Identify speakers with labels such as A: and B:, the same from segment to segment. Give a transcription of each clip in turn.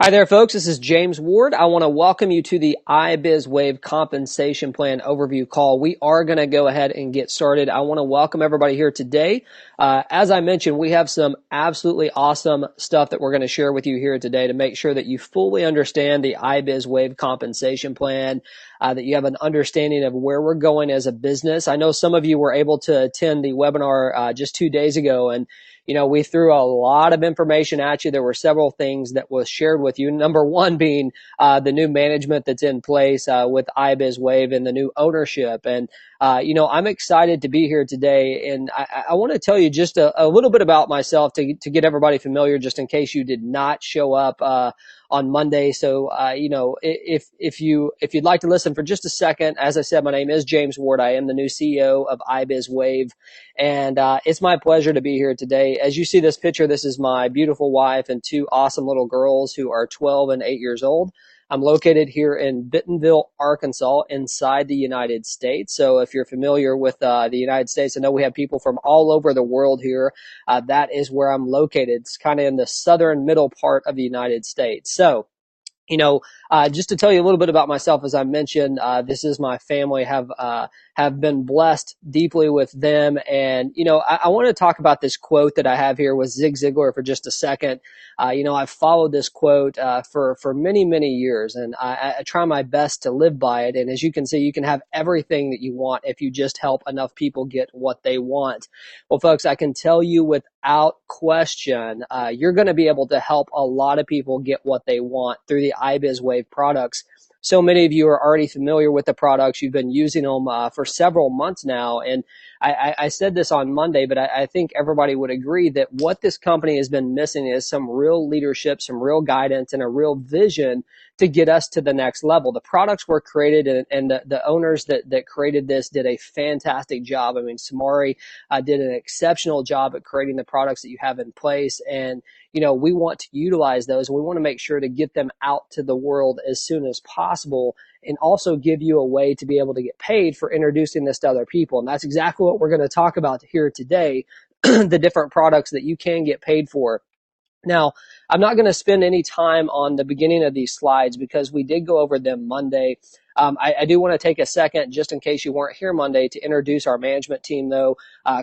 A: Hi there, folks. This is James Ward. I want to welcome you to the iBizWave compensation plan overview call. We are going to go ahead and get started. I want to welcome everybody here today. As I mentioned, we have some absolutely awesome stuff that we're going to share with you here today to make sure that you fully understand the iBizWave compensation plan, that you have an understanding of where we're going as a business. I know some of you were able to attend the webinar just 2 days ago, and we threw a lot of information at you. There were several things that was shared with you. Number one being the new management that's in place with iBizWave and the new ownership. And, I'm excited to be here today. And I want to tell you just a little bit about myself to get everybody familiar, just in case you did not show up on Monday. So, if you'd like to listen for just a second, as I said, my name is James Ward. I am the new CEO of iBizWave. And it's my pleasure to be here today. As you see this picture, this is my beautiful wife and two awesome little girls who are 12 and 8 years old. I'm located here in Bentonville, Arkansas, inside the United States. So if you're familiar with the United States, I know we have people from all over the world here. That is where I'm located. It's kind of in the southern middle part of the United States. So, just to tell you a little bit about myself, as I mentioned, this is my family. Have been blessed deeply with them, and I want to talk about this quote that I have here with Zig Ziglar for just a second. I've followed this quote for many years, and I try my best to live by it. And as you can see, you can have everything that you want if you just help enough people get what they want. Well, folks, I can tell you without question, you're going to be able to help a lot of people get what they want through the iBizWave products. So many of you are already familiar with the products. You've been using them for several months now. And I said this on Monday, but I think everybody would agree that what this company has been missing is some real leadership, some real guidance, and a real vision to get us to the next level. The products were created, and the owners that created this did a fantastic job. I mean, Samari did an exceptional job at creating the products that you have in place. And we want to utilize those. We want to make sure to get them out to the world as soon as possible, and also give you a way to be able to get paid for introducing this to other people. And that's exactly what we're going to talk about here today, the different products that you can get paid for. Now, I'm not going to spend any time on the beginning of these slides because we did go over them Monday. I do want to take a second, just in case you weren't here Monday, to introduce our management team, though.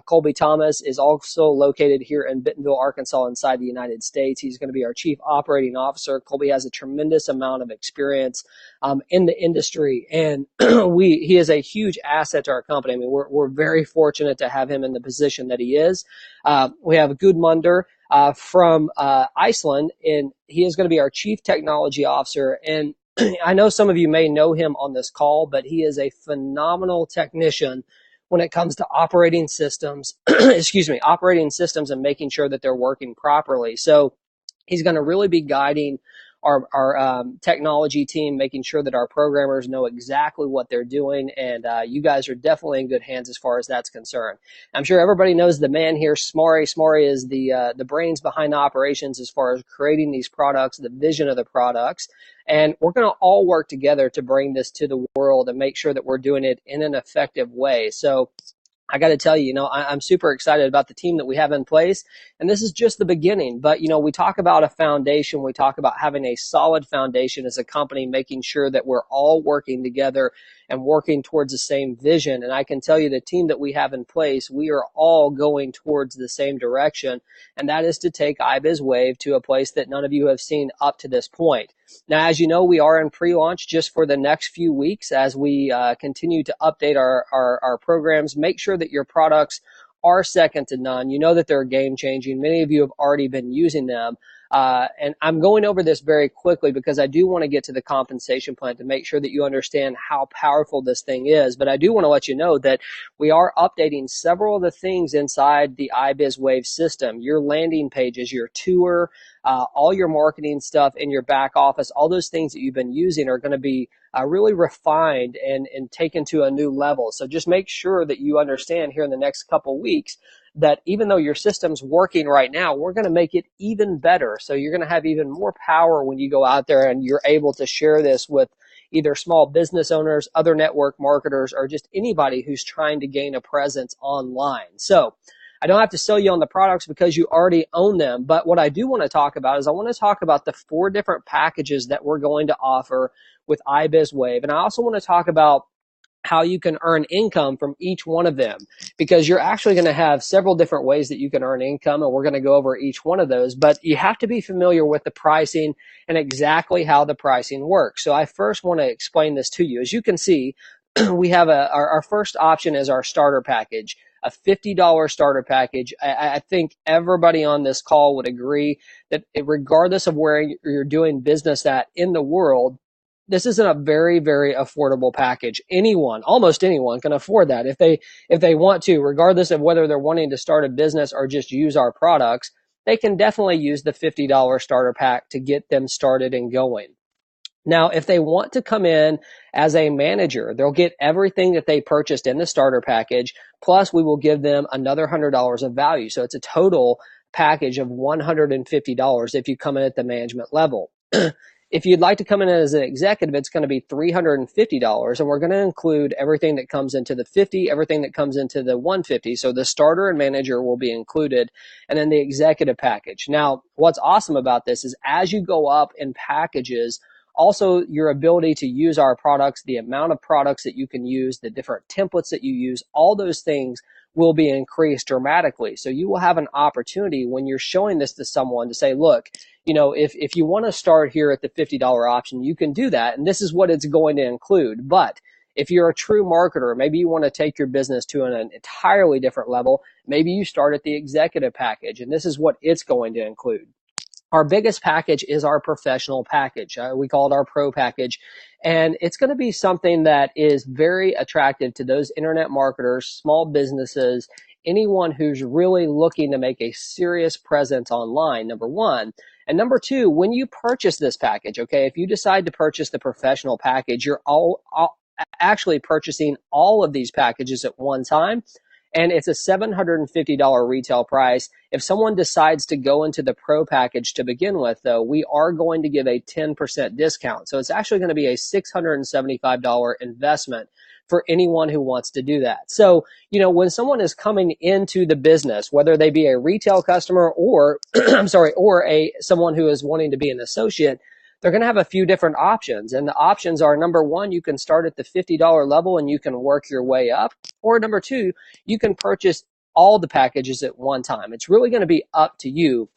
A: Colby Thomas is also located here in Bentonville, Arkansas, inside the United States. He's going to be our Chief Operating Officer. Colby has a tremendous amount of experience in the industry, and he is a huge asset to our company. I mean, we're very fortunate to have him in the position that he is. We have Gudmundur from Iceland, and he is going to be our Chief Technology Officer. And I know some of you may know him on this call, but he is a phenomenal technician when it comes to operating systems, operating systems and making sure that they're working properly. So he's going to really be guiding our technology team, making sure that our programmers know exactly what they're doing, and you guys are definitely in good hands as far as that's concerned. I'm sure everybody knows the man here, Smari. Smari is the brains behind the operations as far as creating these products, the vision of the products, and we're going to all work together to bring this to the world and make sure that we're doing it in an effective way. So I got to tell you, I'm super excited about the team that we have in place, and this is just the beginning. But, we talk about a foundation. We talk about having a solid foundation as a company, making sure that we're all working together and working towards the same vision. And I can tell you the team that we have in place, we are all going towards the same direction, and that is to take iBizWave to a place that none of you have seen up to this point. Now, as you know, we are in pre-launch just for the next few weeks as we continue to update our programs. Make sure that your products are second to none. You know that they're game-changing. Many of you have already been using them. And I'm going over this very quickly because I do want to get to the compensation plan to make sure that you understand how powerful this thing is. But I do want to let you know that we are updating several of the things inside the iBizWave system. Your landing pages, your tour, all your marketing stuff in your back office, all those things that you've been using are going to be really refined and taken to a new level. So just make sure that you understand here in the next couple weeks that even though your system's working right now, we're going to make it even better. So you're going to have even more power when you go out there and you're able to share this with either small business owners, other network marketers, or just anybody who's trying to gain a presence online. So I don't have to sell you on the products because you already own them. But what I do want to talk about is I want to talk about the 4 different packages that we're going to offer with iBizWave. And I also want to talk about how you can earn income from each one of them, because you're actually going to have several different ways that you can earn income, and we're going to go over each one of those. But you have to be familiar with the pricing and exactly how the pricing works. So I first want to explain this to you. As you can see, we have our first option is our starter package, a $50 starter package. I think everybody on this call would agree that regardless of where you're doing business at in the world, this isn't a very, very affordable package. Almost anyone can afford that if they want to, regardless of whether they're wanting to start a business or just use our products. They can definitely use the $50 starter pack to get them started and going. Now, if they want to come in as a manager, they'll get everything that they purchased in the starter package, plus we will give them another $100 of value. So it's a total package of $150 if you come in at the management level. If you'd like to come in as an executive, it's going to be $350, and we're going to include everything that comes into the 50, everything that comes into the 150. So the starter and manager will be included, and then the executive package. Now, what's awesome about this is as you go up in packages, also your ability to use our products, the amount of products that you can use, the different templates that you use, all those things will be increased dramatically. So you will have an opportunity when you're showing this to someone to say, look, if you want to start here at the $50 option, you can do that. And this is what it's going to include. But if you're a true marketer, maybe you want to take your business to an entirely different level. Maybe you start at the executive package, and this is what it's going to include. Our biggest package is our professional package. We call it our pro package. And it's going to be something that is very attractive to those internet marketers, small businesses, anyone who's really looking to make a serious presence online, number one. And number two, when you purchase this package, okay, if you decide to purchase the professional package, you're actually purchasing all of these packages at one time. And it's a $750 retail price. If someone decides to go into the pro package to begin with, though, we are going to give a 10% discount. So it's actually going to be a $675 investment for anyone who wants to do that. So, when someone is coming into the business, whether they be a retail customer or, someone who is wanting to be an associate, they're going to have a few different options. And the options are, number one, you can start at the $50 level and you can work your way up. Or number two, you can purchase all the packages at one time. It's really going to be up to you.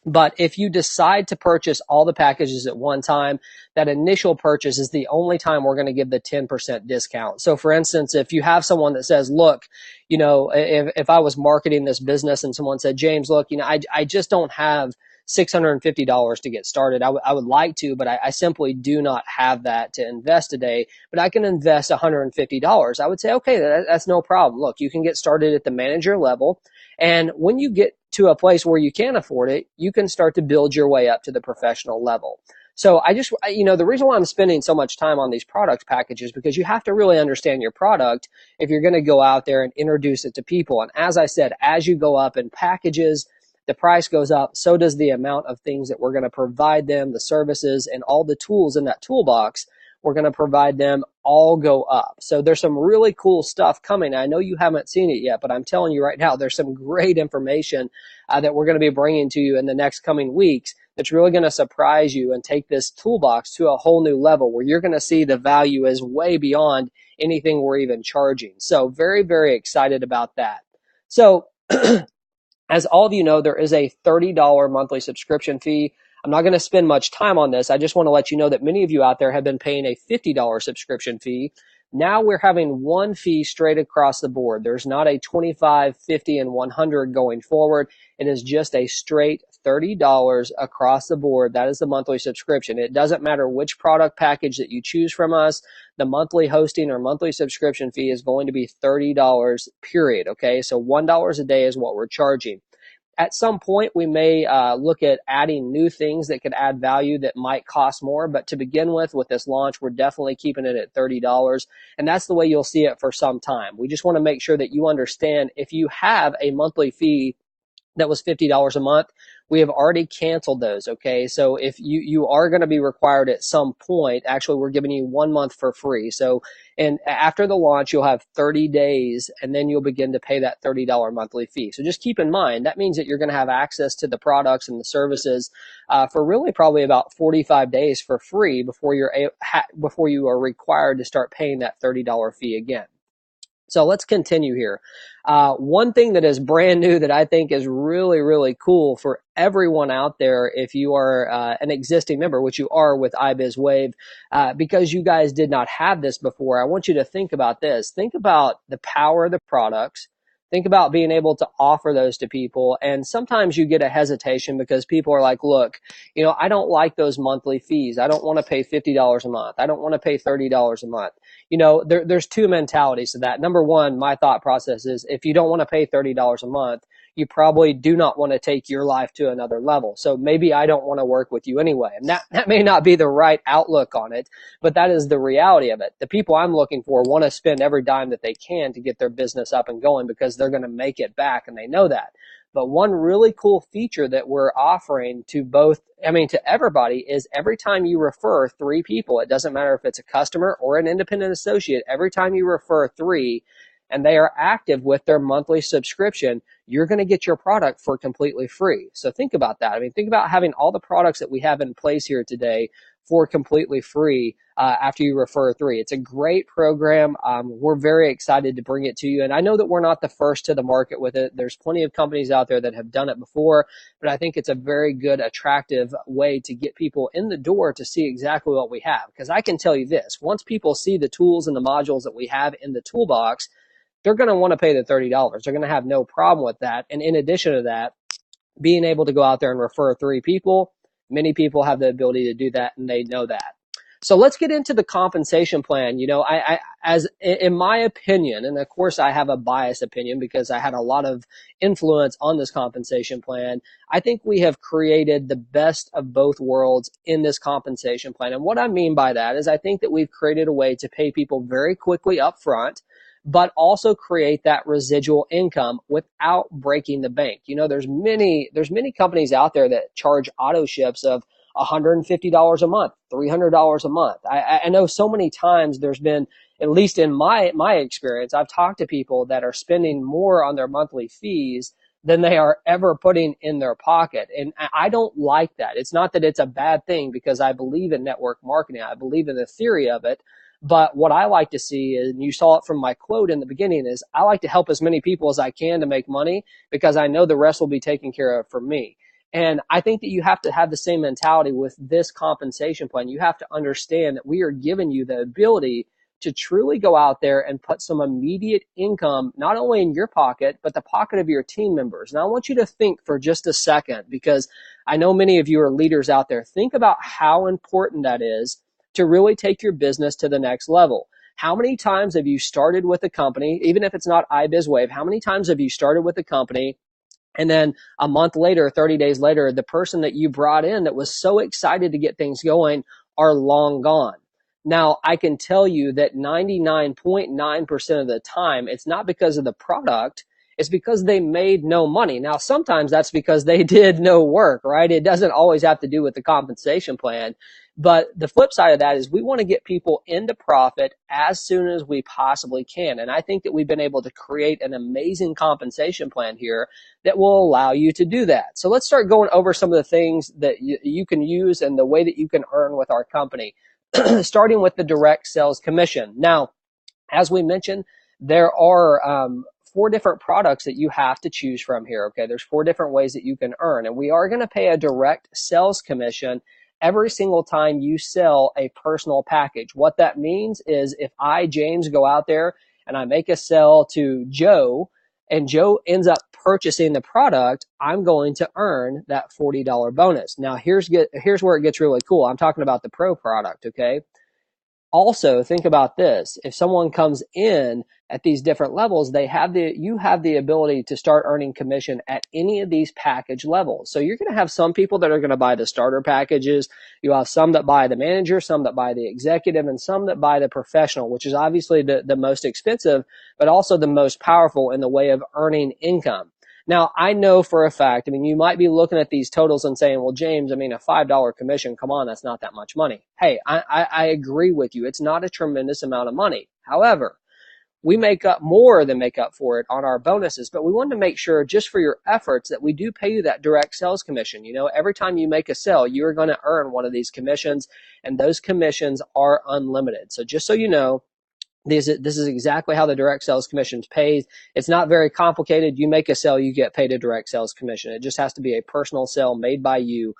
A: But if you decide to purchase all the packages at one time, that initial purchase is the only time we're going to give the 10% discount. So for instance, if you have someone that says, look, if I was marketing this business and someone said, James, look, I just don't have $650 to get started. I would like to, but I simply do not have that to invest today, but I can invest $150. I would say, okay, that's no problem. Look, you can get started at the manager level. And when you get to a place where you can afford it, you can start to build your way up to the professional level. So the reason why I'm spending so much time on these product packages, because you have to really understand your product if you're going to go out there and introduce it to people. And as I said, as you go up in packages, the price goes up, so does the amount of things that we're going to provide them, the services and all the tools in that toolbox we're going to provide them all go up. So there's some really cool stuff coming. I know you haven't seen it yet, but I'm telling you right now, there's some great information that we're going to be bringing to you in the next coming weeks that's really going to surprise you and take this toolbox to a whole new level where you're going to see the value is way beyond anything we're even charging. So very, very excited about that. So as all of you know, there is a $30 monthly subscription fee. I'm not going to spend much time on this. I just want to let you know that many of you out there have been paying a $50 subscription fee. Now we're having one fee straight across the board. There's not a 25, 50, and 100 going forward. It is just a straight $30 across the board. That is the monthly subscription. It doesn't matter which product package that you choose from us. The monthly hosting or monthly subscription fee is going to be $30, period. Okay, so $1 a day is what we're charging. At some point, we may look at adding new things that could add value that might cost more. But to begin with this launch, we're definitely keeping it at $30. And that's the way you'll see it for some time. We just want to make sure that you understand if you have a monthly fee that was $50 a month, we have already canceled those. Okay. So if you are going to be required at some point, actually, we're giving you 1 month for free. So, and after the launch, you'll have 30 days and then you'll begin to pay that $30 monthly fee. So just keep in mind, that means that you're going to have access to the products and the services for really probably about 45 days for free before before you are required to start paying that $30 fee again. So let's continue here. One thing that is brand new that I think is really, really cool for everyone out there, if you are an existing member, which you are with iBizWave, because you guys did not have this before, I want you to think about this. Think about the power of the products. Think about being able to offer those to people. And sometimes you get a hesitation because people are like, look, I don't like those monthly fees. I don't want to pay $50 a month. I don't want to pay $30 a month. There's two mentalities to that. Number one, my thought process is if you don't want to pay $30 a month, you probably do not want to take your life to another level. So maybe I don't want to work with you anyway. And that may not be the right outlook on it, but that is the reality of it. The people I'm looking for want to spend every dime that they can to get their business up and going because they're going to make it back, and they know that. But one really cool feature that we're offering to to everybody is every time you refer 3 people, it doesn't matter if it's a customer or an independent associate, every time you refer 3 and they are active with their monthly subscription, you're going to get your product for completely free. So think about that. Think about having all the products that we have in place here today for completely free after you refer 3. It's a great program. We're very excited to bring it to you. And I know that we're not the first to the market with it. There's plenty of companies out there that have done it before, but I think it's a very good, attractive way to get people in the door to see exactly what we have. Because I can tell you this, once people see the tools and the modules that we have in the toolbox, they're going to want to pay the $30. They're going to have no problem with that. And in addition to that, being able to go out there and refer 3 people, many people have the ability to do that, and they know that. So let's get into the compensation plan. As in my opinion, and of course I have a biased opinion because I had a lot of influence on this compensation plan, I think we have created the best of both worlds in this compensation plan. And what I mean by that is I think that we've created a way to pay people very quickly up front, but also create that residual income without breaking the bank. There's many companies out there that charge auto ships of $150 a month, $300 a month. I know so many times there's been, at least in my experience, I've talked to people that are spending more on their monthly fees than they are ever putting in their pocket. And I don't like that. It's not that it's a bad thing because I believe in network marketing. I believe in the theory of it. But what I like to see is, and you saw it from my quote in the beginning, is I like to help as many people as I can to make money because I know the rest will be taken care of for me. And I think that you have to have the same mentality with this compensation plan. You have to understand that we are giving you the ability to truly go out there and put some immediate income, not only in your pocket, but the pocket of your team members. And I want you to think for just a second, because I know many of you are leaders out there. Think about how important that is to really take your business to the next level. How many times have you started with a company, even if it's not iBizWave, how many times have you started with a company and then a month later, 30 days later, the person that you brought in that was so excited to get things going are long gone? Now, I can tell you that 99.9% of the time, it's not because of the product, it's because they made no money. Now, sometimes that's because they did no work, right? It doesn't always have to do with the compensation plan. But the flip side of that is we want to get people into profit as soon as we possibly can. And I think that we've been able to create an amazing compensation plan here that will allow you to do that. So let's start going over some of the things that you can use and the way that you can earn with our company, starting with the direct sales commission. Now, as we mentioned, there are 4 different products that you have to choose from here. Okay, there's 4 different ways that you can earn, and we are going to pay a direct sales commission every single time you sell a personal package. What that means is if I, James, go out there and I make a sell to Joe, and Joe ends up purchasing the product, I'm going to earn that $40 bonus. Now, here's where it gets really cool. I'm talking about the pro product, okay? Also, think about this. If someone comes in at these different levels, you have the ability to start earning commission at any of these package levels. So you're going to have some people that are going to buy the starter packages. You have some that buy the manager, some that buy the executive, and some that buy the professional, which is obviously the most expensive, but also the most powerful in the way of earning income. Now, I know for a fact, I mean, you might be looking at these totals and saying, well, James, I mean, a $5 commission, come on, that's not that much money. Hey, I agree with you. It's not a tremendous amount of money. However, we make up more than make up for it on our bonuses, but we want to make sure just for your efforts that we do pay you that direct sales commission. You know, every time you make a sale, you're going to earn one of these commissions, and those commissions are unlimited. So just so you know, this is exactly how the direct sales commission is paid. It's not very complicated. You make a sale, you get paid a direct sales commission. It just has to be a personal sale made by you.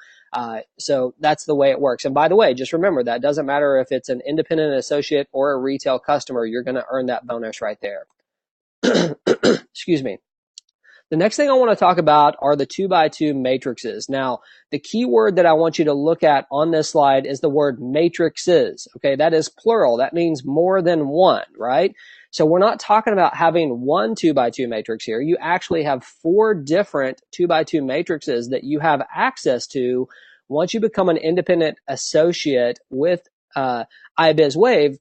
A: So that's the way it works. And by the way, just remember that doesn't matter if it's an independent associate or a retail customer, you're going to earn that bonus right there. Excuse me. The next thing I want to talk about are the 2x2 matrices. Now, the key word that I want you to look at on this slide is the word matrices. Okay, that is plural. That means more than one, right? So we're not talking about having one 2x2 matrix here. You actually have 4 different 2x2 matrices that you have access to once you become an independent associate with iBizWave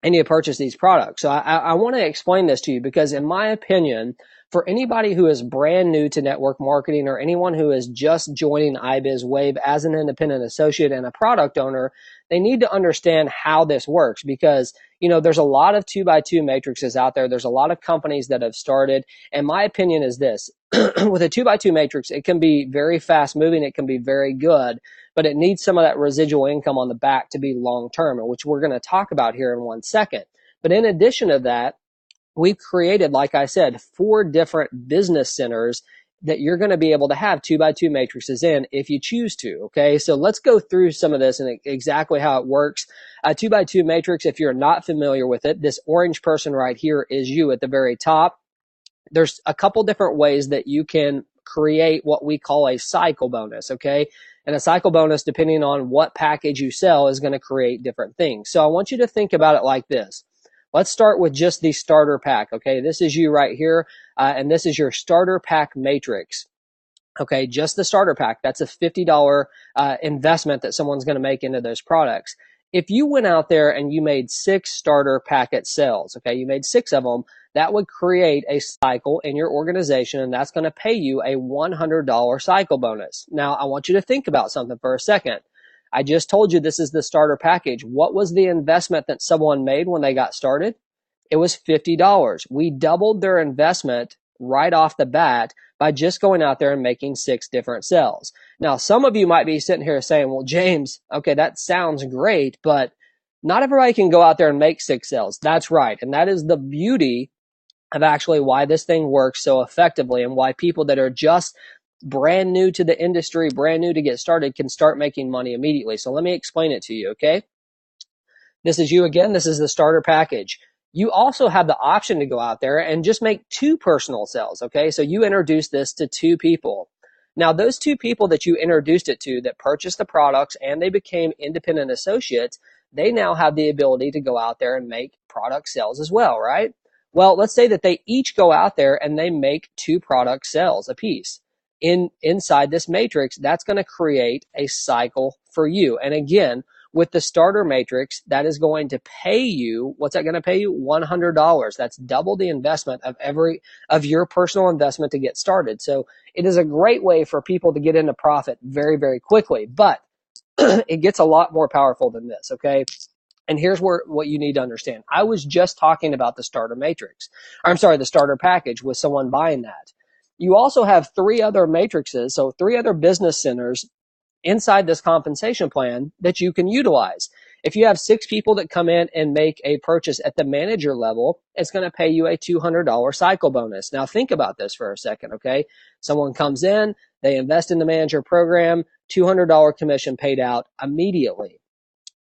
A: and you purchase these products. So I want to explain this to you because in my opinion, for anybody who is brand new to network marketing or anyone who is just joining iBizWave as an independent associate and a product owner, they need to understand how this works because, you know, there's a lot of 2x2 matrices out there. There's a lot of companies that have started. And my opinion is this, with a 2x2 matrix, it can be very fast moving. It can be very good, but it needs some of that residual income on the back to be long term, which we're going to talk about here in 1 second. But in addition to that, we've created, like I said, 4 different business centers that you're going to be able to have 2x2 matrices in if you choose to. Okay, so let's go through some of this and exactly how it works. A 2x2 matrix, if you're not familiar with it, this orange person right here is you at the very top. There's a couple different ways that you can create what we call a cycle bonus. Okay, and a cycle bonus, depending on what package you sell, is going to create different things. So I want you to think about it like this. Let's start with just the starter pack. Okay, this is you right here, and this is your starter pack matrix. Okay, just the starter pack. That's a $50 investment that someone's going to make into those products. If you went out there and you made 6 starter packet sales, okay, you made 6 of them, that would create a cycle in your organization, and that's going to pay you a $100 cycle bonus. Now, I want you to think about something for a second. I just told you this is the starter package. What was the investment that someone made when they got started? It was $50. We doubled their investment right off the bat by just going out there and making 6 different sales. Now, some of you might be sitting here saying, well, James, okay, that sounds great, but not everybody can go out there and make 6 sales. That's right. And that is the beauty of actually why this thing works so effectively and why people that are just brand new to the industry, brand new to get started, can start making money immediately. So let me explain it to you, okay? This is you again. This is the starter package. You also have the option to go out there and just make 2 personal sales, okay? So you introduce this to 2 people. Now, those 2 people that you introduced it to that purchased the products and they became independent associates, they now have the ability to go out there and make product sales as well, right? Well, let's say that they each go out there and they make 2 product sales apiece. Inside this matrix, that's going to create a cycle for you. And again, with the starter matrix, that is going to pay you, what's that going to pay you? $100. That's double the investment of your personal investment to get started. So it is a great way for people to get into profit very, very quickly, but it gets a lot more powerful than this, okay? And here's what you need to understand. I was just talking about the starter matrix. The starter package with someone buying that. You also have 3 other matrices, so 3 other business centers inside this compensation plan that you can utilize. If you have 6 people that come in and make a purchase at the manager level, it's going to pay you a $200 cycle bonus. Now think about this for a second, okay? Someone comes in, they invest in the manager program, $200 commission paid out immediately.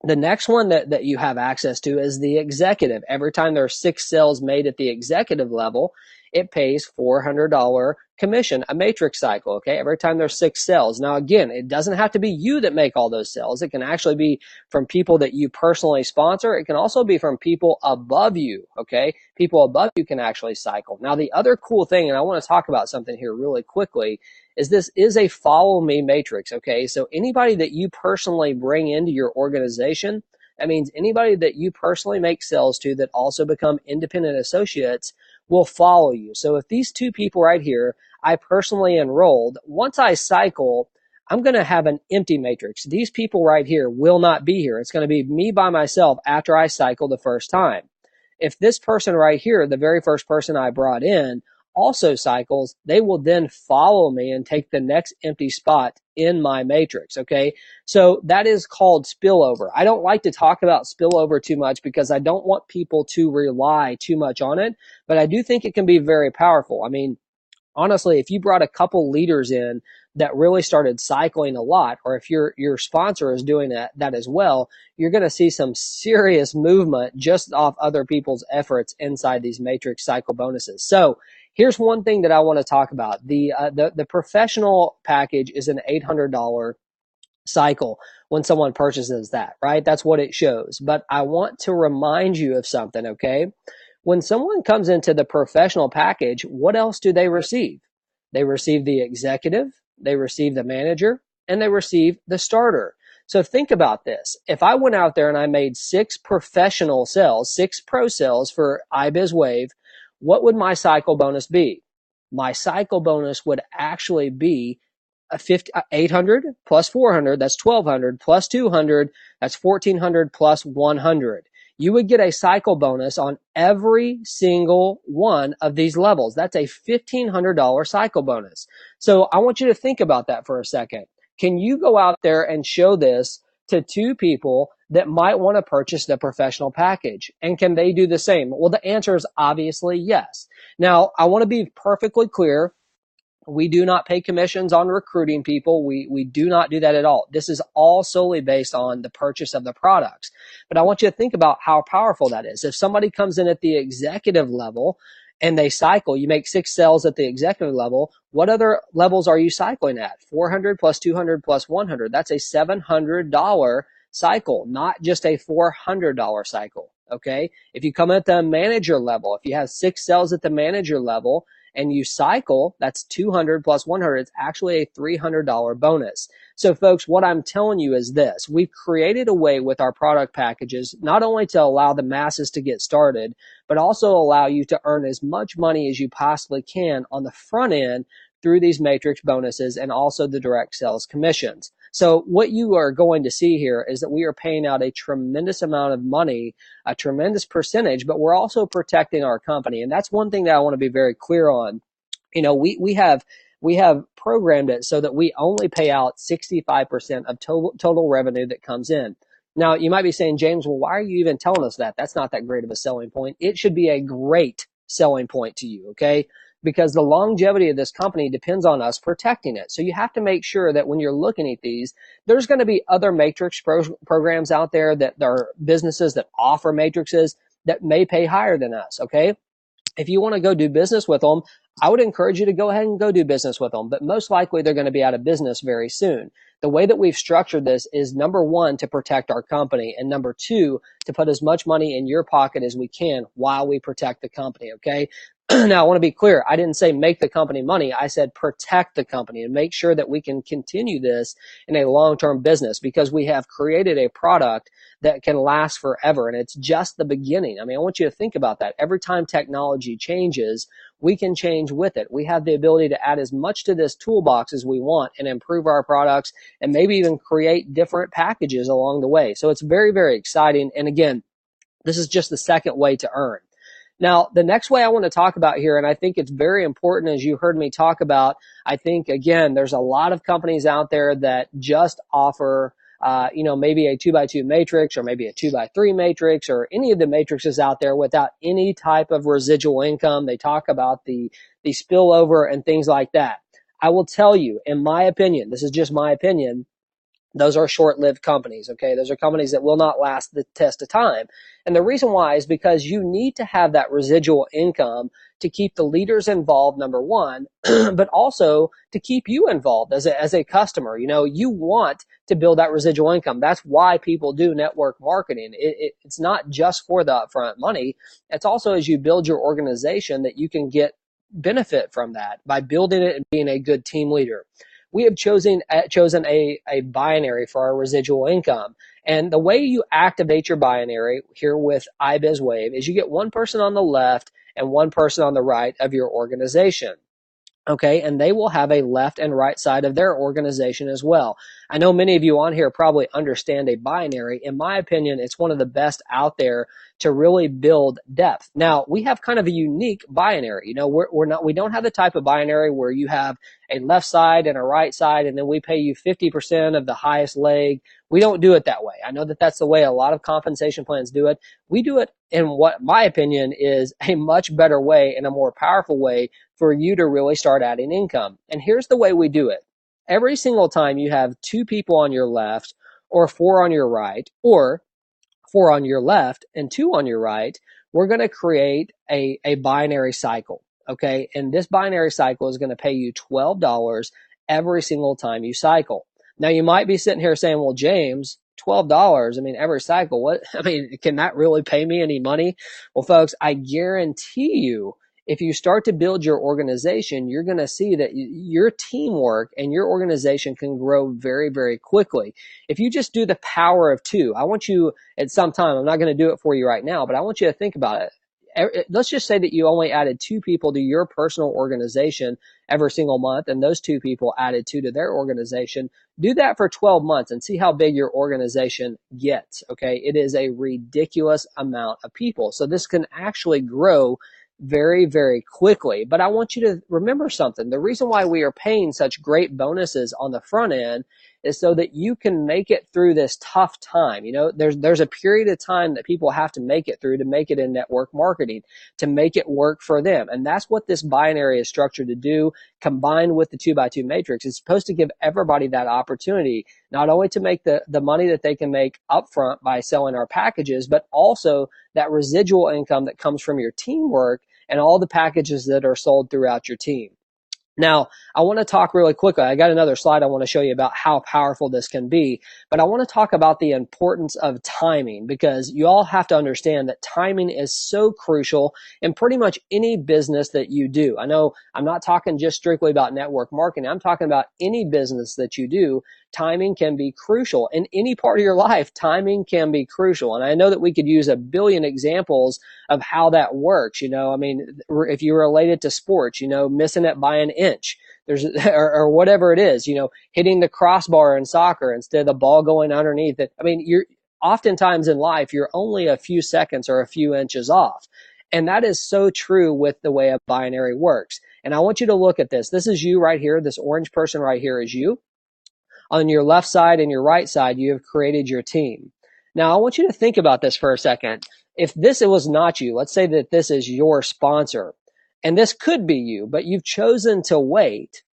A: The next one that you have access to is the executive. Every time there are 6 sales made at the executive level, it pays $400 commission, a matrix cycle, okay? Every time there's 6 sales. Now, again, it doesn't have to be you that make all those sales. It can actually be from people that you personally sponsor. It can also be from people above you, okay? People above you can actually cycle. Now, the other cool thing, and I want to talk about something here really quickly, is this is a follow me matrix, okay? So anybody that you personally bring into your organization, that means anybody that you personally make sales to that also become independent associates, will follow you. So if these two people right here, I personally enrolled, once I cycle, I'm going to have an empty matrix. These people right here will not be here. It's going to be me by myself after I cycle the first time. If this person right here, the very first person I brought in, also cycles, they will then follow me and take the next empty spot in my matrix, okay? So that is called spillover. I don't like to talk about spillover too much because I don't want people to rely too much on it, but I do think it can be very powerful. I mean, honestly, if you brought a couple leaders in that really started cycling a lot, or if your sponsor is doing that as well, you're going to see some serious movement just off other people's efforts inside these matrix cycle bonuses. So here's one thing that I want to talk about. The professional package is an $800 cycle when someone purchases that, right? That's what it shows. But I want to remind you of something, okay? When someone comes into the professional package, what else do they receive? They receive the executive, they receive the manager, and they receive the starter. So think about this. If I went out there and I made 6 professional sales, 6 pro sales for iBizWave, what would my cycle bonus be? My cycle bonus would actually be a 800 plus 400, that's 1200 plus 200, that's 1400 plus 100. You would get a cycle bonus on every single one of these levels. That's a $1,500 cycle bonus. So I want you to think about that for a second. Can you go out there and show this to 2 people that might want to purchase the professional package? And can they do the same? Well, the answer is obviously yes. Now, I want to be perfectly clear. We do not pay commissions on recruiting people. We do not do that at all. This is all solely based on the purchase of the products. But I want you to think about how powerful that is. If somebody comes in at the executive level and they cycle, you make 6 sales at the executive level, what other levels are you cycling at? 400 plus 200 plus 100. That's a $700 cycle, not just a $400 cycle. Okay. If you come at the manager level, if you have 6 sales at the manager level, and you cycle, that's 200 plus 100. It's actually a $300 bonus. So folks, what I'm telling you is this. We've created a way with our product packages, not only to allow the masses to get started, but also allow you to earn as much money as you possibly can on the front end through these matrix bonuses and also the direct sales commissions. So what you are going to see here is that we are paying out a tremendous amount of money, a tremendous percentage, but we're also protecting our company. And that's one thing that I want to be very clear on. You know, we have programmed it so that we only pay out 65% of total revenue that comes in. Now, you might be saying, James, well, why are you even telling us that? That's not that great of a selling point. It should be a great selling point to you, okay? Because the longevity of this company depends on us protecting it. So you have to make sure that when you're looking at these, there's going to be other matrix programs out there, that there are businesses that offer matrices that may pay higher than us, okay? If you want to go do business with them, I would encourage you to go ahead and go do business with them, but most likely they're going to be out of business very soon. The way that we've structured this is, number 1, to protect our company, and number 2, to put as much money in your pocket as we can while we protect the company, okay? Now, I want to be clear. I didn't say make the company money. I said protect the company and make sure that we can continue this in a long-term business, because we have created a product that can last forever, and it's just the beginning. I mean, I want you to think about that. Every time technology changes, we can change with it. We have the ability to add as much to this toolbox as we want and improve our products and maybe even create different packages along the way. So it's very, very exciting. And again, this is just the second way to earn. Now, the next way I want to talk about here, and I think it's very important, as you heard me talk about, I think, again, there's a lot of companies out there that just offer, maybe a 2x2 matrix or maybe a 2x3 matrix or any of the matrices out there without any type of residual income. They talk about the spillover and things like that. I will tell you, in my opinion, this is just my opinion, those are short-lived companies, okay? Those are companies that will not last the test of time. And the reason why is because you need to have that residual income to keep the leaders involved, number 1, but also to keep you involved as a customer. You know, you want to build that residual income. That's why people do network marketing. It's not just for the upfront money. It's also as you build your organization that you can get benefit from that by building it and being a good team leader. we have chosen a binary for our residual income. And the way you activate your binary here with iBizWave is you get one person on the left and one person on the right of your organization. Okay, and they will have a left and right side of their organization as well. I know many of you on here probably understand a binary. In my opinion, it's one of the best out there to really build depth. Now, we have kind of a unique binary. You know, we don't have the type of binary where you have a left side and a right side, and then we pay you 50% of the highest leg. We don't do it that way. I know that that's the way a lot of compensation plans do it. We do it in what my opinion is a much better way and a more powerful way for you to really start adding income. And here's the way we do it. Every single time you have 2 people on your left or 4 on your right, or 4 on your left and 2 on your right, we're going to create a binary cycle. Okay. And this binary cycle is going to pay you $12 every single time you cycle. Now you might be sitting here saying, well, James, $12, I mean, every cycle, what, I mean, can that really pay me any money? Well, folks, I guarantee you, if you start to build your organization, you're going to see that your teamwork and your organization can grow very, very quickly. If you just do the power of 2, I want you at some time, I'm not going to do it for you right now, but I want you to think about it. Let's just say that you only added 2 people to your personal organization every single month, and those 2 people added 2 to their organization. Do that for 12 months and see how big your organization gets. Okay. It is a ridiculous amount of people. So this can actually grow very, very quickly. But I want you to remember something. The reason why we are paying such great bonuses on the front end is so that you can make it through this tough time. You know, there's a period of time that people have to make it through to make it in network marketing, to make it work for them. And that's what this binary is structured to do, combined with the 2x2 matrix. It's supposed to give everybody that opportunity, not only to make the money that they can make upfront by selling our packages, but also that residual income that comes from your teamwork and all the packages that are sold throughout your team. Now, I want to talk really quickly. I got another slide I want to show you about how powerful this can be, but I want to talk about the importance of timing, because you all have to understand that timing is so crucial in pretty much any business that you do. I know I'm not talking just strictly about network marketing. I'm talking about any business that you do. Timing can be crucial. In any part of your life, timing can be crucial. And I know that we could use a billion examples of how that works. You know, I mean, if you relate it to sports, you know, missing it by an inch, there's, or whatever it is, you know, hitting the crossbar in soccer instead of the ball going underneath it. I mean, you're oftentimes in life, you're only a few seconds or a few inches off. And that is so true with the way a binary works. And I want you to look at this. This is you right here. This orange person right here is you. On your left side and your right side, you have created your team. Now, I want you to think about this for a second. If this was not you, let's say that this is your sponsor, and this could be you, but you've chosen to wait,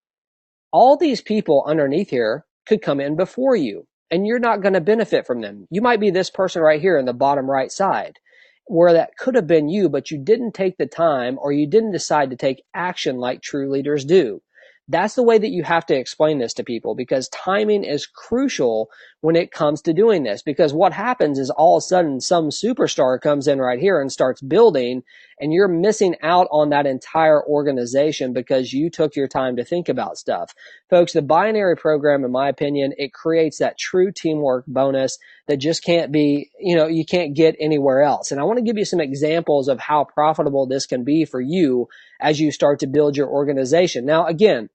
A: all these people underneath here could come in before you, and you're not going to benefit from them. You might be this person right here in the bottom right side, where that could have been you, but you didn't take the time, or you didn't decide to take action like true leaders do. That's the way that you have to explain this to people, because timing is crucial when it comes to doing this. Because what happens is all of a sudden some superstar comes in right here and starts building, and you're missing out on that entire organization because you took your time to think about stuff. Folks, the binary program, in my opinion, it creates that true teamwork bonus that just can't be, you know, you can't get anywhere else. And I want to give you some examples of how profitable this can be for you as you start to build your organization. Now, again,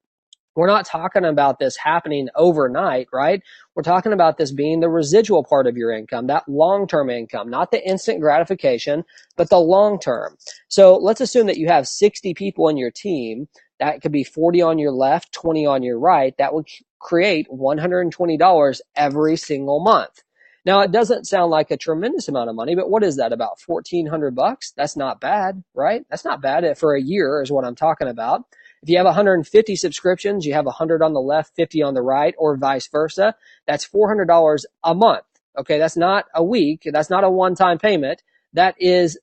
A: we're not talking about this happening overnight, right? We're talking about this being the residual part of your income, that long-term income, not the instant gratification, but the long-term. So let's assume that you have 60 people in your team. That could be 40 on your left, 20 on your right. That would create $120 every single month. Now, it doesn't sound like a tremendous amount of money, but what is that, about $1,400? That's not bad, right? That's not bad for a year is what I'm talking about. If you have 150 subscriptions, you have 100 on the left, 50 on the right, or vice versa. That's $400 a month. Okay, that's not a week. That's not a one-time payment. That is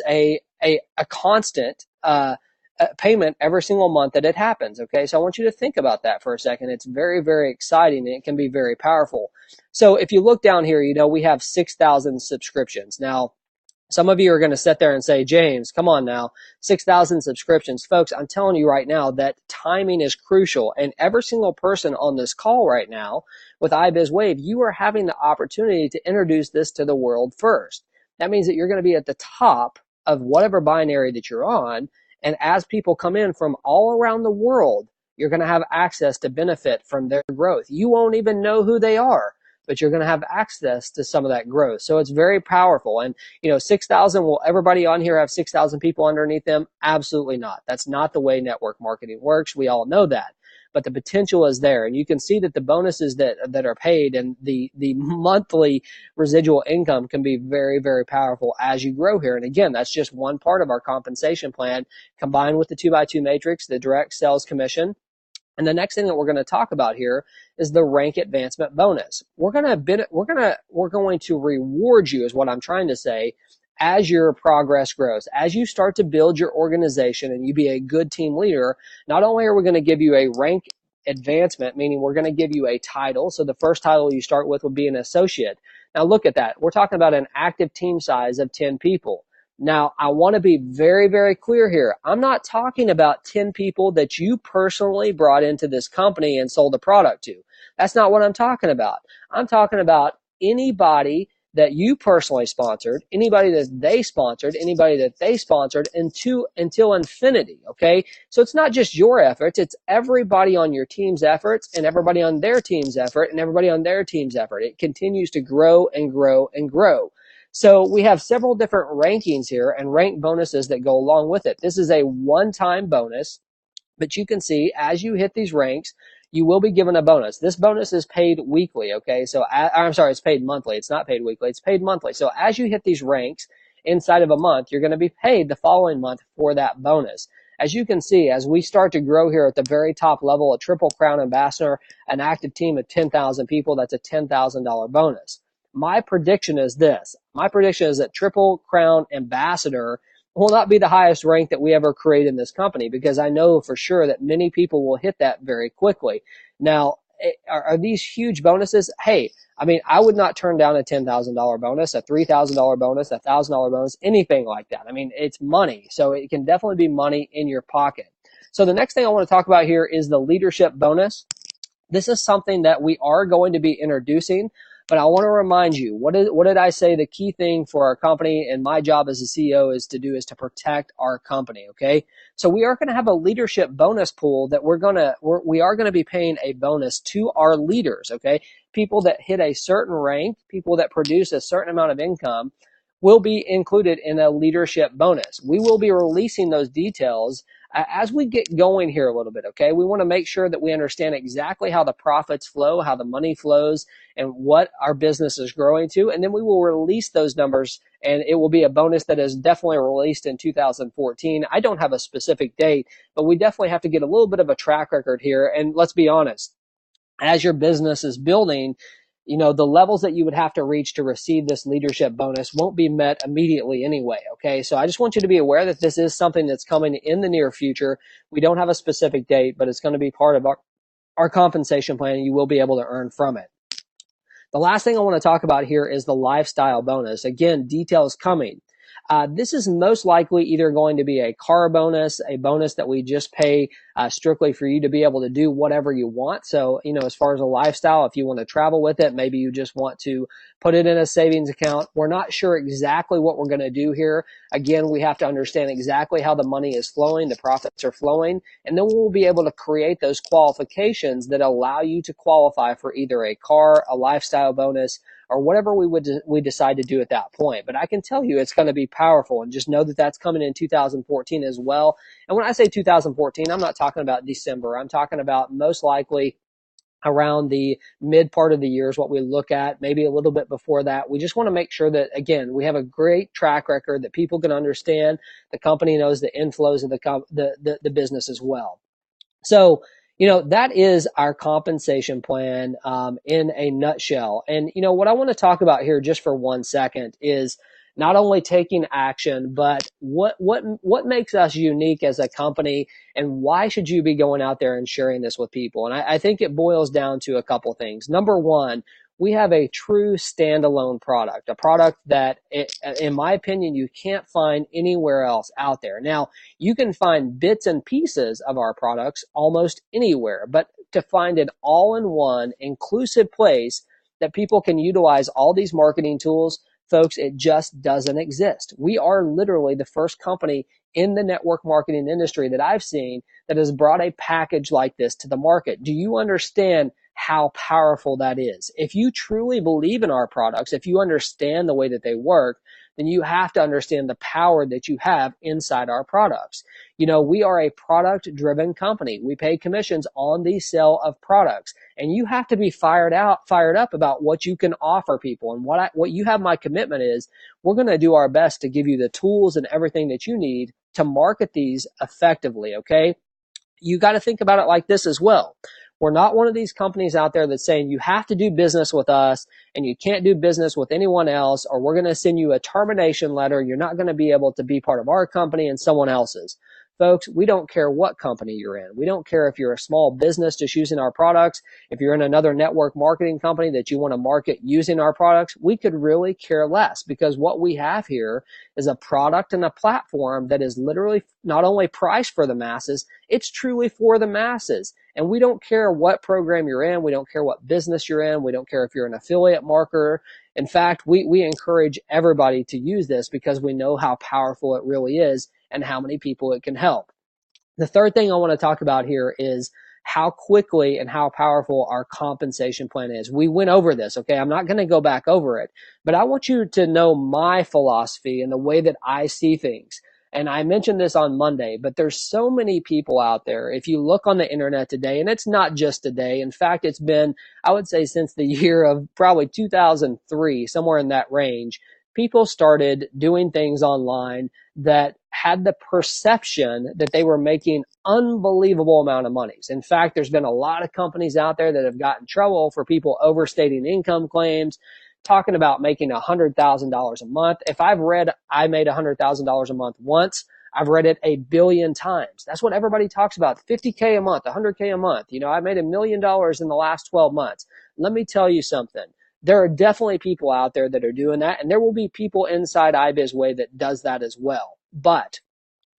A: a constant payment every single month that it happens. Okay, so I want you to think about that for a second. It's very, very exciting, and it can be very powerful. So if you look down here, you know, we have 6,000 subscriptions. Now, Some of you are going to sit there and say, James, come on now, 6,000 subscriptions. Folks, I'm telling you right now that timing is crucial. And every single person on this call right now with iBizWave, you are having the opportunity to introduce this to the world first. That means that you're going to be at the top of whatever binary that you're on. And as people come in from all around the world, you're going to have access to benefit from their growth. You won't even know who they are, but you're going to have access to some of that growth. So it's very powerful. And 6,000, will everybody on here have 6,000 people underneath them? Absolutely not. That's not the way network marketing works. We all know that. But the potential is there. And you can see that the bonuses that are paid and the monthly residual income can be very, very powerful as you grow here. And again, that's just one part of our compensation plan combined with the 2x2 matrix, the direct sales commission. And the next thing that we're going to talk about here is the rank advancement bonus. We're going to reward you, is what I'm trying to say, as your progress grows. As you start to build your organization and you be a good team leader, not only are we going to give you a rank advancement, meaning we're going to give you a title. So the first title you start with would be an associate. Now look at that. We're talking about an active team size of 10 people. Now, I want to be very, very clear here. I'm not talking about 10 people that you personally brought into this company and sold a product to. That's not what I'm talking about. I'm talking about anybody that you personally sponsored, anybody that they sponsored, until infinity, okay? So it's not just your efforts, it's everybody on your team's efforts and everybody on their team's effort and everybody on their team's effort. It continues to grow and grow and grow. So we have several different rankings here and rank bonuses that go along with it. This is a one-time bonus, but you can see as you hit these ranks, you will be given a bonus. This bonus is paid weekly, okay? So I'm sorry, it's paid monthly. It's not paid weekly. It's paid monthly. So as you hit these ranks inside of a month, you're going to be paid the following month for that bonus. As you can see, as we start to grow here at the very top level, a Triple Crown Ambassador, an active team of 10,000 people, that's a $10,000 bonus. My prediction is this. My prediction is that Triple Crown Ambassador will not be the highest rank that we ever create in this company, because I know for sure that many people will hit that very quickly. Now, are these huge bonuses? Hey, I mean, I would not turn down a $10,000 bonus, a $3,000 bonus, a $1,000 bonus, anything like that. I mean, it's money, so it can definitely be money in your pocket. So the next thing I want to talk about here is the leadership bonus. This is something that we are going to be introducing, but I want to remind you, what did I say the key thing for our company and my job as a CEO is to protect our company, okay? So we are going to have a leadership bonus pool that we are going to be paying a bonus to our leaders, okay? People that hit a certain rank, people that produce a certain amount of income will be included in a leadership bonus. We will be releasing those details as we get going here a little bit, okay? We want to make sure that we understand exactly how the profits flow, how the money flows, and what our business is growing to, and then we will release those numbers, and it will be a bonus that is definitely released in 2014. I don't have a specific date, but we definitely have to get a little bit of a track record here, and let's be honest, as your business is building, the levels that you would have to reach to receive this leadership bonus won't be met immediately anyway, okay? So I just want you to be aware that this is something that's coming in the near future. We don't have a specific date, but it's going to be part of our compensation plan, and you will be able to earn from it. The last thing I want to talk about here is the lifestyle bonus. Again, details coming. This is most likely either going to be a car bonus, a bonus that we just pay strictly for you to be able to do whatever you want. So, as far as a lifestyle, if you want to travel with it, maybe you just want to put it in a savings account. We're not sure exactly what we're going to do here. Again, we have to understand exactly how the money is flowing, the profits are flowing, and then we'll be able to create those qualifications that allow you to qualify for either a car, a lifestyle bonus, or whatever we decide to do at that point. But I can tell you it's going to be powerful, and just know that that's coming in 2014 as well. And when I say 2014, I'm not talking about December. I'm talking about most likely around the mid part of the year is what we look at, maybe a little bit before that. We just want to make sure that, again, we have a great track record that people can understand. The company knows the inflows of the business as well. So, that is our compensation plan in a nutshell. And, what I want to talk about here just for 1 second is not only taking action, but what makes us unique as a company, and why should you be going out there and sharing this with people? And I think it boils down to a couple things. Number one, We have a true standalone product, a product that, in my opinion, you can't find anywhere else out there. Now, you can find bits and pieces of our products almost anywhere, but to find an all-in-one inclusive place that people can utilize all these marketing tools, folks, it just doesn't exist. We are literally the first company in the network marketing industry that I've seen that has brought a package like this to the market. Do you understand how powerful that is? If you truly believe in our products, if you understand the way that they work, then you have to understand the power that you have inside our products. You know, we are a product driven company. We pay commissions on the sale of products, and you have to be fired up about what you can offer people. And what you have my commitment is we're going to do our best to give you the tools and everything that you need to market these effectively. Okay. You got to think about it like this as well. We're not one of these companies out there that's saying you have to do business with us and you can't do business with anyone else, or we're going to send you a termination letter. You're not going to be able to be part of our company and someone else's. Folks, we don't care what company you're in. We don't care if you're a small business just using our products. If you're in another network marketing company that you want to market using our products, we could really care less, because what we have here is a product and a platform that is literally not only priced for the masses, it's truly for the masses. And we don't care what program you're in. We don't care what business you're in. We don't care if you're an affiliate marketer. In fact, we encourage everybody to use this because we know how powerful it really is and how many people it can help. The third thing I want to talk about here is how quickly and how powerful our compensation plan is. We went over this, okay? I'm not going to go back over it, but I want you to know my philosophy and the way that I see things. And I mentioned this on Monday, but there's so many people out there. If you look on the internet today, and it's not just today. In fact, it's been, I would say, since the year of probably 2003, somewhere in that range, people started doing things online that had the perception that they were making unbelievable amount of monies. In fact, there's been a lot of companies out there that have gotten in trouble for people overstating income claims, talking about making $100,000 a month. If I've read I made $100,000 a month once, I've read it a billion times. That's what everybody talks about. 50K a month, 100K a month. You know, I made $1 million in the last 12 months. Let me tell you something. There are definitely people out there that are doing that, and there will be people inside iBizWave that does that as well. But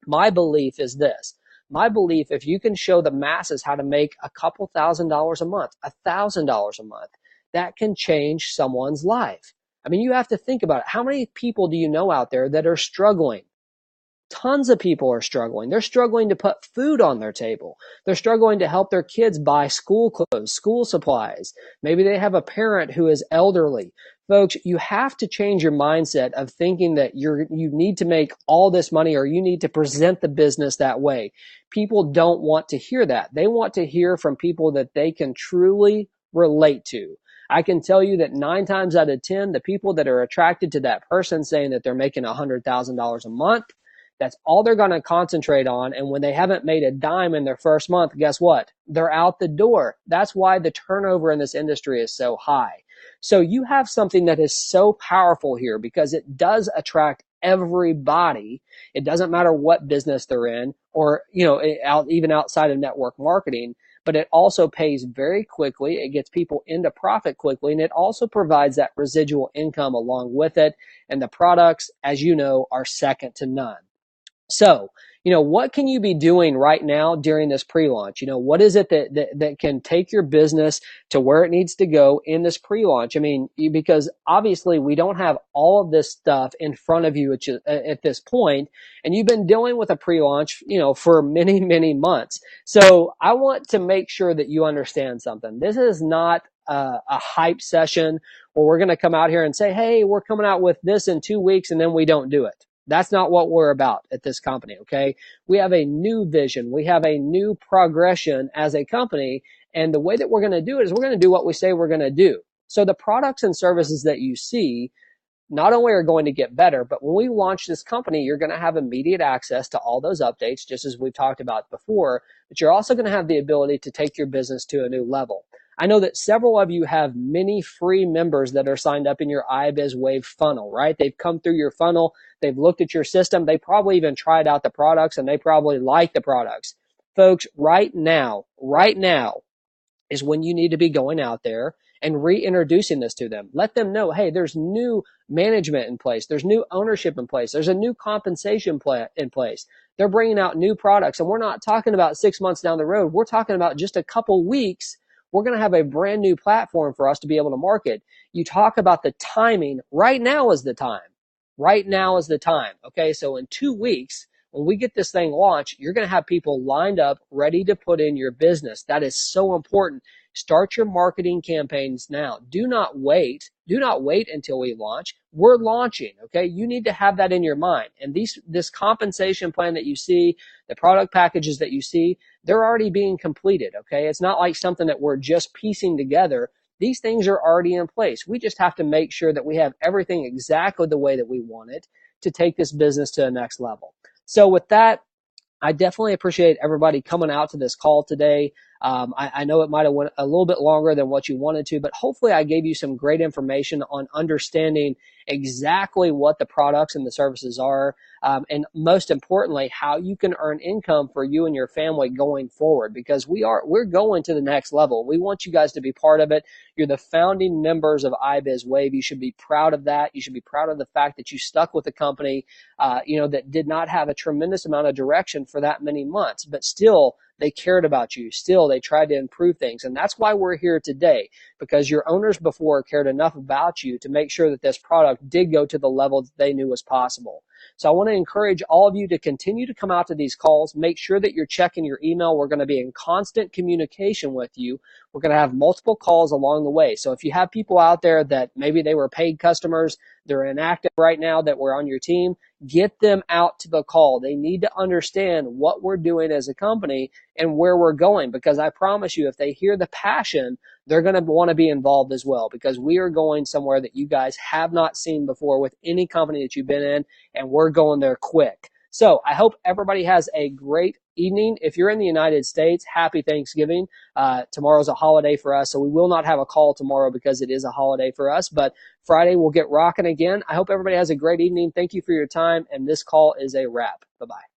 A: my belief is this. My belief, if you can show the masses how to make a couple $1,000s a month, $1,000 a month, that can change someone's life. I mean, you have to think about it. How many people do you know out there that are struggling? Tons of people are struggling. They're struggling to put food on their table. They're struggling to help their kids buy school clothes, school supplies. Maybe they have a parent who is elderly. Folks, you have to change your mindset of thinking that you need to make all this money or you need to present the business that way. People don't want to hear that. They want to hear from people that they can truly relate to. I can tell you that 9 times out of 10, the people that are attracted to that person saying that they're making $100,000 a month, that's all they're going to concentrate on. And when they haven't made a dime in their first month, guess what? They're out the door. That's why the turnover in this industry is so high. So you have something that is so powerful here because it does attract everybody. It doesn't matter what business they're in or, even outside of network marketing, but it also pays very quickly. It gets people into profit quickly, and it also provides that residual income along with it. And the products, as you know, are second to none. So, what can you be doing right now during this pre-launch? What is it that can take your business to where it needs to go in this pre-launch? I mean, because obviously we don't have all of this stuff in front of you at this point, and you've been dealing with a pre-launch, for many, many months. So I want to make sure that you understand something. This is not a hype session where we're going to come out here and say, hey, we're coming out with this in 2 weeks, and then we don't do it. That's not what we're about at this company, okay? We have a new vision. We have a new progression as a company, and the way that we're going to do it is we're going to do what we say we're going to do. So the products and services that you see not only are going to get better, but when we launch this company, you're going to have immediate access to all those updates, just as we've talked about before, but you're also going to have the ability to take your business to a new level. I know that several of you have many free members that are signed up in your iBizWave funnel, right? They've come through your funnel. They've looked at your system. They probably even tried out the products, and they probably like the products. Folks, right now is when you need to be going out there and reintroducing this to them. Let them know, hey, there's new management in place. There's new ownership in place. There's a new compensation plan in place. They're bringing out new products. And we're not talking about 6 months down the road. We're talking about just a couple weeks. We're going to have a brand new platform for us to be able to market. You talk about the timing. Right now is the time. Right now is the time. Okay. So in 2 weeks, when we get this thing launched, you're going to have people lined up, ready to put in your business. That is so important. Start your marketing campaigns now. Do not wait. Do not wait until we launch. We're launching, okay? You need to have that in your mind. And this compensation plan that you see, the product packages that you see, they're already being completed, okay? It's not like something that we're just piecing together. These things are already in place. We just have to make sure that we have everything exactly the way that we want it to take this business to the next level. So with that, I definitely appreciate everybody coming out to this call today. I know it might have went a little bit longer than what you wanted to, but hopefully I gave you some great information on understanding exactly what the products and the services are, and most importantly, how you can earn income for you and your family going forward, because we're going to the next level. We want you guys to be part of it. You're the founding members of iBizWave. You should be proud of that. You should be proud of the fact that you stuck with the company, that did not have a tremendous amount of direction for that many months, but still they cared about you. Still, they tried to improve things. And that's why we're here today, because your owners before cared enough about you to make sure that this product did go to the level that they knew was possible. So I want to encourage all of you to continue to come out to these calls. Make sure that you're checking your email. We're going to be in constant communication with you. We're going to have multiple calls along the way. So if you have people out there that maybe they were paid customers, they're inactive right now, that were on your team, get them out to the call. They need to understand what we're doing as a company and where we're going, because I promise you, if they hear the passion, they're going to want to be involved as well, because we are going somewhere that you guys have not seen before with any company that you've been in, and we're going there quick. So I hope everybody has a great evening. If you're in the United States, happy Thanksgiving. Tomorrow's a holiday for us, so we will not have a call tomorrow because it is a holiday for us, but Friday we'll get rocking again. I hope everybody has a great evening. Thank you for your time, and this call is a wrap. Bye-bye.